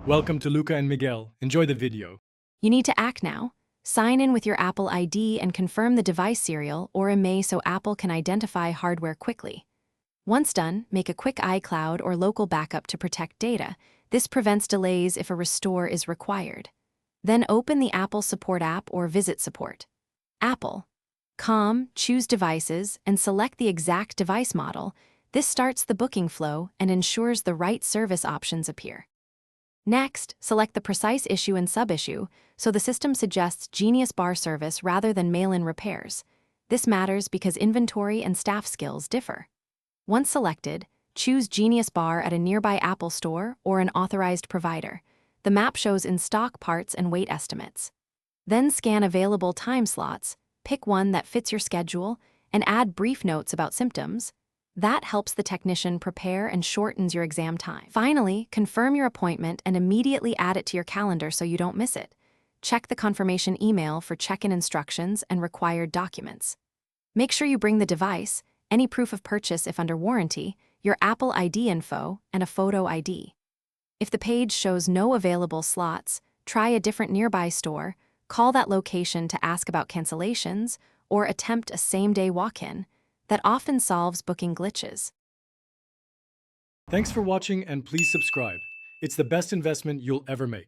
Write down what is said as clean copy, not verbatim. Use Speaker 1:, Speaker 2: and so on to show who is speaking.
Speaker 1: Welcome to Luca and Miguel. Enjoy the video.
Speaker 2: You need to act now. Sign in with your Apple ID and confirm the device serial or IMEI so Apple can identify hardware quickly. Once done, make a quick iCloud or local backup to protect data. This prevents delays if a restore is required. Then open the Apple Support app or visit support. Apple. Choose devices and select the exact device model. This starts the booking flow and ensures the right service options appear. Next, select the precise issue and sub-issue, so the system suggests Genius Bar service rather than mail-in repairs. This matters because inventory and staff skills differ. Once selected, choose Genius Bar at a nearby Apple store or an authorized provider. The map shows in-stock parts and weight estimates. Then scan available time slots, pick one that fits your schedule, and add brief notes about symptoms. That helps the technician prepare and shortens your exam time. Finally, confirm your appointment and immediately add it to your calendar so you don't miss it. Check the confirmation email for check-in instructions and required documents. Make sure you bring the device, any proof of purchase if under warranty, your Apple ID info, and a photo ID. If the page shows no available slots, try a different nearby store, call that location to ask about cancellations, or attempt a same-day walk-in. That often solves booking glitches.
Speaker 1: Thanks for watching and please subscribe. It's the best investment you'll ever make.